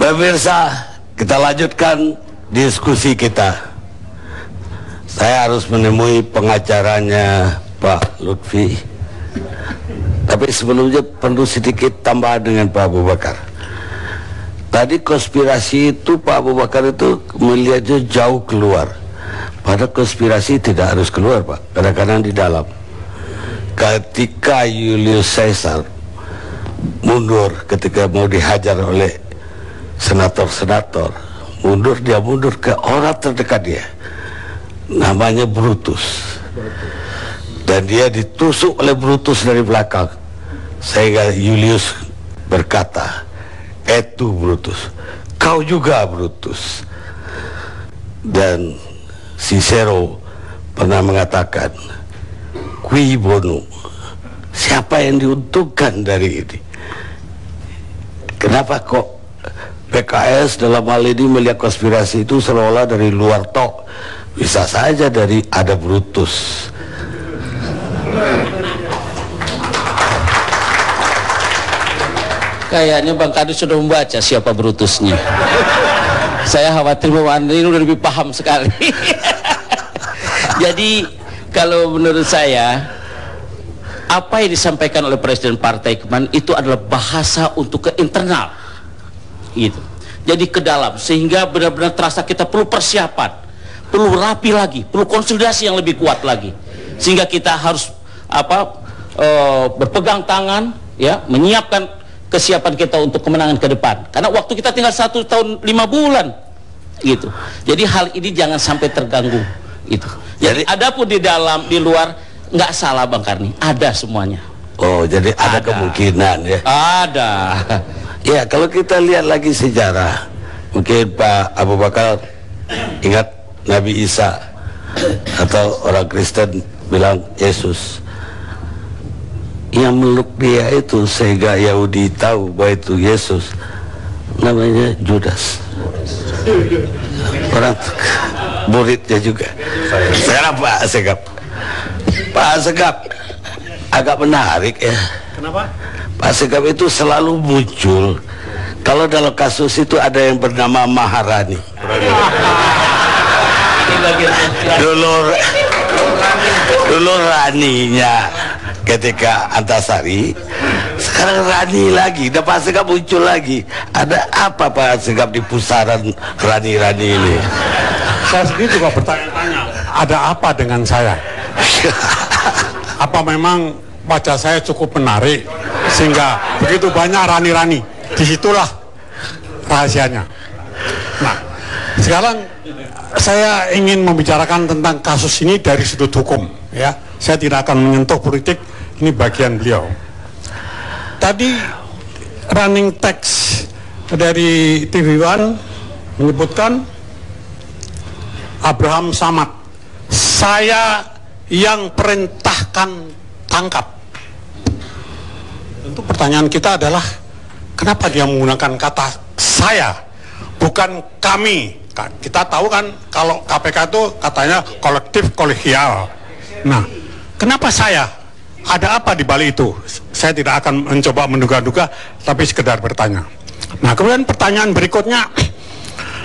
Pemirsa, kita lanjutkan diskusi kita. Saya harus menemui pengacaranya Pak Lutfi. Tapi sebelumnya perlu sedikit tambahan dengan Pak Abu Bakar. Tadi konspirasi itu Pak Abu Bakar itu melihatnya jauh keluar. Padahal konspirasi tidak harus keluar, Pak. Kadang-kadang di dalam. Ketika Julius Caesar mundur ketika mau dihajar oleh senator-senator, dia mundur ke orang terdekat dia, namanya Brutus, dan dia ditusuk oleh Brutus dari belakang, sehingga Julius berkata, "Itu Brutus, kau juga Brutus." Dan Cicero pernah mengatakan, "Qui bono?" Siapa yang diuntungkan dari ini? Kenapa kok PKS dalam hal ini melihat konspirasi itu seolah dari luar tok? Bisa saja dari ada Brutus. Kayaknya Bang Kadus sudah membaca siapa Brutusnya. Saya khawatir bahwa Anda ini udah lebih paham sekali. Jadi kalau menurut saya, apa yang disampaikan oleh Presiden Partai kemarin itu adalah bahasa untuk ke internal, gitu. Jadi ke dalam, sehingga benar-benar terasa kita perlu persiapan, perlu rapi lagi, perlu konsolidasi yang lebih kuat lagi, sehingga kita harus berpegang tangan, ya, menyiapkan kesiapan kita untuk kemenangan ke depan. Karena waktu kita tinggal 1 tahun 5 bulan, gitu. Jadi hal ini jangan sampai terganggu, gitu. Jadi adapun di dalam, di luar, nggak salah Bang Karni, ada semuanya. Oh, jadi ada kemungkinan ya? Ada. Ya, kalau kita lihat lagi sejarah, mungkin Pak Abu Bakar ingat Nabi Isa, atau orang Kristen bilang Yesus. Yang meluk dia itu sehingga Yahudi tahu bahwa itu Yesus, namanya Judas. Orang muridnya juga. Sekarang Pak Segap. Pak Segap agak menarik ya. Kenapa? Pak Segap itu selalu muncul kalau dalam kasus itu ada yang bernama Maharani. Dulu Raninya ketika Antasari, sekarang Rani lagi. Dan Pak Segap muncul lagi. Ada apa Pak Segap di pusaran Rani-Rani ini? Saya sendiri juga bertanya-tanya, ada apa dengan saya? Apa memang wajah saya cukup menarik sehingga begitu banyak rani-rani? Disitulah rahasianya. Nah, sekarang saya ingin membicarakan tentang kasus ini dari sudut hukum, ya. Saya tidak akan menyentuh politik, ini bagian beliau. Tadi running text dari TV One menyebutkan Abraham Samad, "Saya yang perintahkan tangkap." Tentu pertanyaan kita adalah, kenapa dia menggunakan kata saya, bukan kami? Kita tahu kan kalau KPK itu katanya kolektif kolegial. Nah, kenapa saya? Ada apa di balik itu? Saya tidak akan mencoba menduga-duga, tapi sekedar bertanya. Nah, kemudian pertanyaan berikutnya,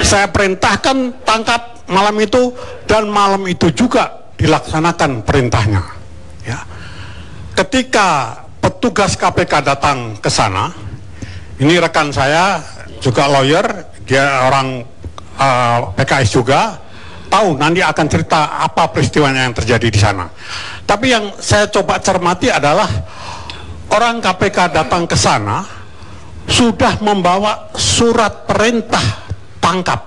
saya perintahkan tangkap malam itu, dan malam itu juga dilaksanakan perintahnya, ya. Ketika petugas KPK datang ke sana, ini rekan saya juga lawyer, dia orang PKS juga, tahu nanti akan cerita apa peristiwanya yang terjadi di sana. Tapi yang saya coba cermati adalah orang KPK datang ke sana sudah membawa surat perintah tangkap.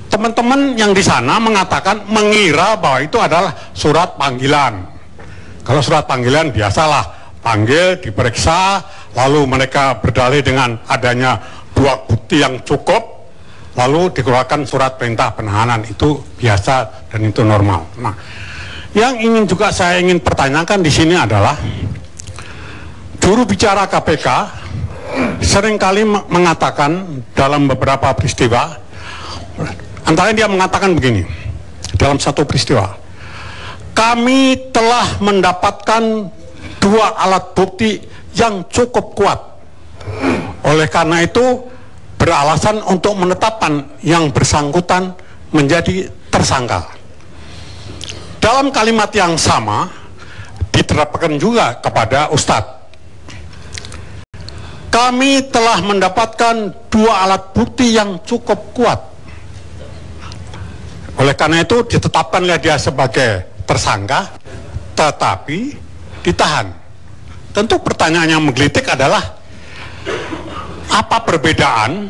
Teman-teman yang di sana mengatakan, mengira bahwa itu adalah surat panggilan. Kalau surat panggilan biasalah, panggil, diperiksa, lalu mereka berdalih dengan adanya 2 bukti yang cukup, lalu dikeluarkan surat perintah penahanan. Itu biasa dan itu normal. Nah, yang ingin juga saya ingin pertanyakan di sini adalah, juru bicara KPK seringkali mengatakan dalam beberapa peristiwa, antara dia mengatakan begini, dalam satu peristiwa, kami telah mendapatkan 2 alat bukti yang cukup kuat. Oleh karena itu, beralasan untuk menetapkan yang bersangkutan menjadi tersangka. Dalam kalimat yang sama diterapkan juga kepada Ustadz. Kami telah mendapatkan 2 alat bukti yang cukup kuat. Oleh karena itu ditetapkanlah dia sebagai tersangka, tetapi ditahan. Tentu pertanyaan yang menggelitik adalah, apa perbedaan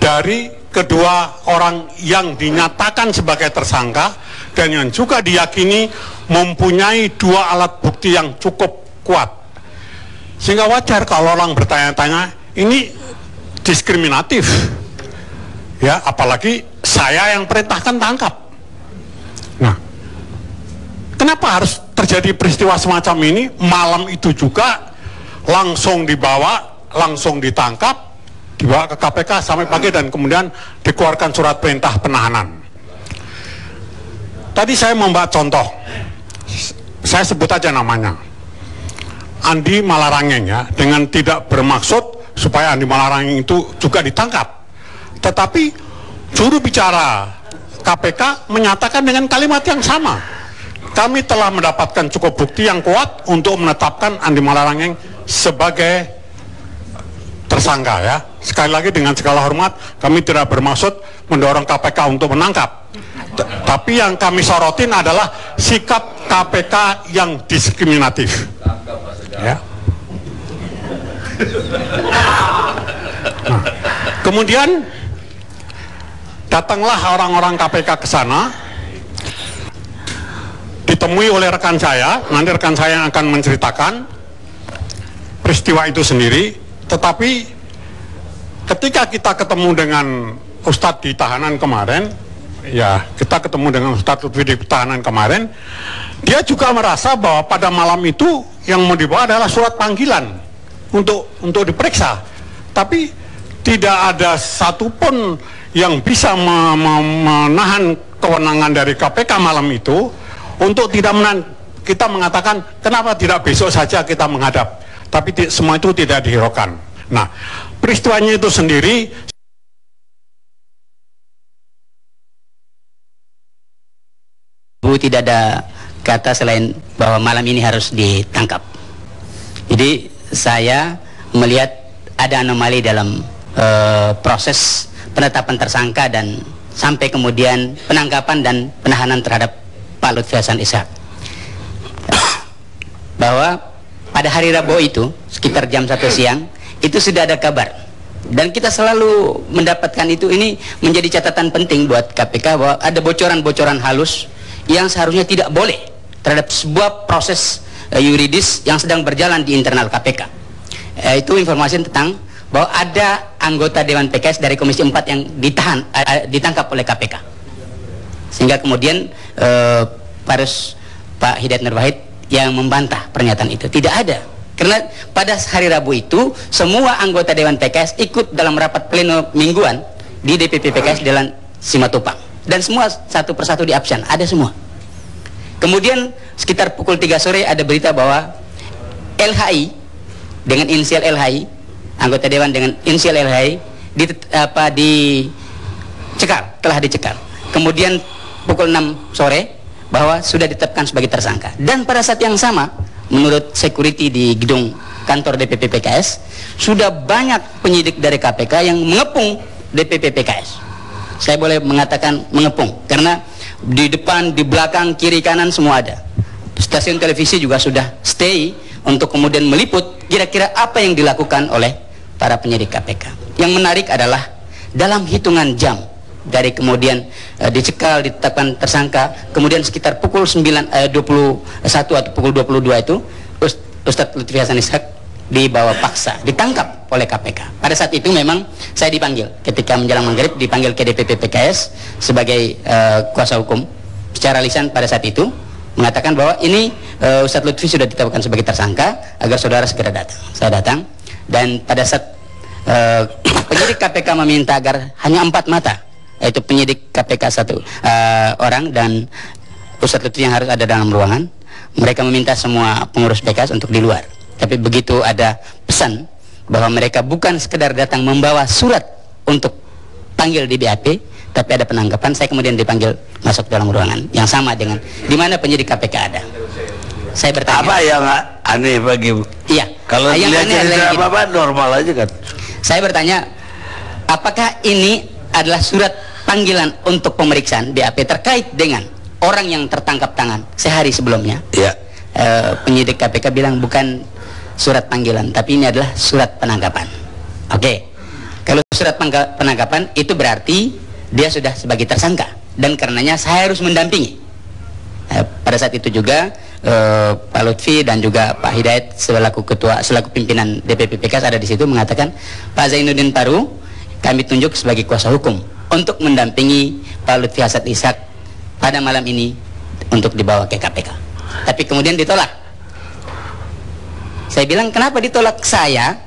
dari kedua orang yang dinyatakan sebagai tersangka dan yang juga diyakini mempunyai 2 alat bukti yang cukup kuat? Sehingga wajar kalau orang bertanya-tanya, ini diskriminatif, ya, apalagi saya yang perintahkan tangkap. Nah, kenapa harus terjadi peristiwa semacam ini? Malam itu juga langsung dibawa, langsung ditangkap, dibawa ke KPK sampai pagi dan kemudian dikeluarkan surat perintah penahanan. Tadi saya membuat contoh, saya sebut aja namanya, Andi Malarangeng, ya, dengan tidak bermaksud supaya Andi Malarangeng itu juga ditangkap. Tetapi juru bicara KPK menyatakan dengan kalimat yang sama, kami telah mendapatkan cukup bukti yang kuat untuk menetapkan Andi Malarangeng sebagai tersangka, ya. Sekali lagi dengan segala hormat, kami tidak bermaksud mendorong KPK untuk menangkap. Tapi yang kami sorotin adalah sikap KPK yang diskriminatif. Ya. Nah, kemudian datanglah orang-orang KPK ke sana, ditemui oleh rekan saya. Nanti rekan saya yang akan menceritakan peristiwa itu sendiri. Tetapi ketika kita ketemu dengan Ustadz di tahanan kemarin, ya, kita ketemu dengan Ustadz Lutfi di tahanan kemarin, dia juga merasa bahwa pada malam itu yang mau dibawa adalah surat panggilan untuk diperiksa. Tapi tidak ada satupun yang bisa menahan kewenangan dari KPK malam itu untuk tidak menahan. Kita mengatakan, kenapa tidak besok saja kita menghadap? Tapi semua itu tidak dihiraukan. Nah, peristiwanya itu sendiri tidak ada kata selain bahwa malam ini harus ditangkap. Jadi saya melihat ada anomali dalam proses penetapan tersangka dan sampai kemudian penangkapan dan penahanan terhadap Pak Lutfi Hasan Ishak. Bahwa pada hari Rabu itu sekitar jam 1 siang itu sudah ada kabar, dan kita selalu mendapatkan itu. Ini menjadi catatan penting buat KPK bahwa ada bocoran-bocoran halus yang seharusnya tidak boleh terhadap sebuah proses yuridis yang sedang berjalan di internal KPK. Itu informasi tentang bahwa ada anggota Dewan PKS dari Komisi 4 yang ditangkap oleh KPK. Sehingga kemudian Pak Hidayat Nur Wahid yang membantah pernyataan itu. Tidak ada. Karena pada hari Rabu itu semua anggota Dewan PKS ikut dalam rapat pleno mingguan di DPP PKS Jalan Simatupang. Dan semua satu persatu di absen, ada semua. Kemudian sekitar pukul 3 sore ada berita bahwa LHI dengan inisial LHI, anggota dewan dengan inisial LHI telah dicekal. Kemudian pukul 6 sore bahwa sudah ditetapkan sebagai tersangka. Dan pada saat yang sama, menurut security di gedung kantor DPP PKS, sudah banyak penyidik dari KPK yang mengepung DPP PKS. Saya boleh mengatakan mengepung, karena di depan, di belakang, kiri, kanan semua ada. Stasiun televisi juga sudah stay untuk kemudian meliput kira-kira apa yang dilakukan oleh para penyidik KPK. Yang menarik adalah dalam hitungan jam dari kemudian dicekal, ditetapkan tersangka, kemudian sekitar pukul 21 atau pukul 22 itu Ustadz Lutfi Hasan Ishak dibawa paksa, ditangkap oleh KPK. Pada saat itu memang saya dipanggil, ketika menjelang maghrib dipanggil ke DPP PKS sebagai kuasa hukum. Secara lisan pada saat itu mengatakan bahwa ini Ustadz Lutfi sudah ditetapkan sebagai tersangka, agar saudara segera datang. Saya datang, dan pada saat penyidik KPK meminta agar hanya 4 mata, yaitu penyidik KPK 1 orang dan Ustadz Lutfi yang harus ada dalam ruangan, mereka meminta semua pengurus PKS untuk di luar. Tapi begitu ada pesan bahwa mereka bukan sekedar datang membawa surat untuk panggil di BAP, tapi ada penangkapan. Saya kemudian dipanggil masuk dalam ruangan yang sama dengan di mana penyidik KPK ada. Saya bertanya, apa yang aneh bagi? Iya. Kalau yang dilihat aneh adalah cerita gini. Bapak normal aja kan? Saya bertanya, apakah ini adalah surat panggilan untuk pemeriksaan BAP terkait dengan orang yang tertangkap tangan sehari sebelumnya? Ya. Penyidik KPK bilang bukan surat panggilan, tapi ini adalah surat penangkapan. Oke. Kalau surat penangkapan itu berarti dia sudah sebagai tersangka, dan karenanya saya harus mendampingi. Pada saat itu juga Pak Lutfi dan juga Pak Hidayat selaku pimpinan DPP PKS ada di situ mengatakan, Pak Zainuddin Paru kami tunjuk sebagai kuasa hukum untuk mendampingi Pak Lutfi Hasan Ishak pada malam ini untuk dibawa ke KPK. Tapi kemudian ditolak. Saya bilang, kenapa ditolak? Saya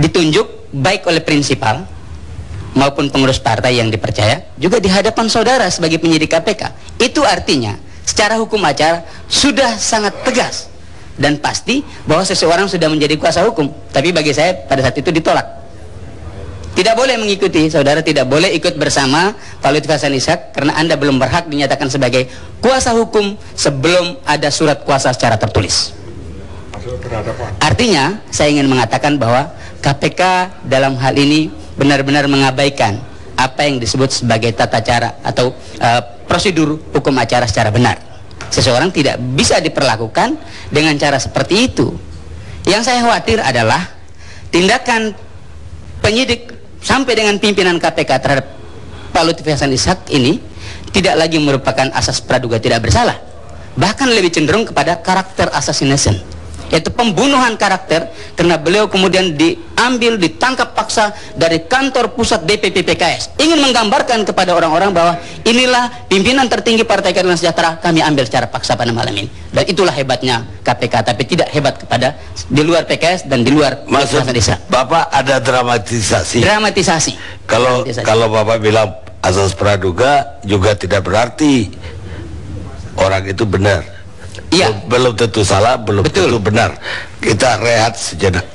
ditunjuk baik oleh prinsipal maupun pengurus partai yang dipercaya, juga di hadapan saudara sebagai penyidik KPK. Itu artinya secara hukum acara sudah sangat tegas dan pasti bahwa seseorang sudah menjadi kuasa hukum. Tapi bagi saya pada saat itu ditolak. Tidak boleh mengikuti, saudara tidak boleh ikut bersama Pak Lutfi Hasan Ishak karena Anda belum berhak dinyatakan sebagai kuasa hukum sebelum ada surat kuasa secara tertulis. Artinya saya ingin mengatakan bahwa KPK dalam hal ini benar-benar mengabaikan apa yang disebut sebagai tata cara atau prosedur hukum acara secara benar. Seseorang tidak bisa diperlakukan dengan cara seperti itu. Yang saya khawatir adalah tindakan penyidik sampai dengan pimpinan KPK terhadap Pak Lutfi Hasan Ishak ini tidak lagi merupakan asas praduga tidak bersalah, bahkan lebih cenderung kepada karakter assassination, yaitu pembunuhan karakter, karena beliau kemudian ditangkap paksa dari kantor pusat DPP PKS, ingin menggambarkan kepada orang-orang bahwa inilah pimpinan tertinggi Partai Keadilan Sejahtera, kami ambil secara paksa pada malam ini. Dan itulah hebatnya KPK, tapi tidak hebat kepada di luar PKS dan di luar Maksud Bapak ada dramatisasi. Dramatisasi. Kalau Bapak bilang asas praduga juga tidak berarti orang itu benar. Iya. Belum tentu salah, belum tentu benar. Kita rehat sejenak.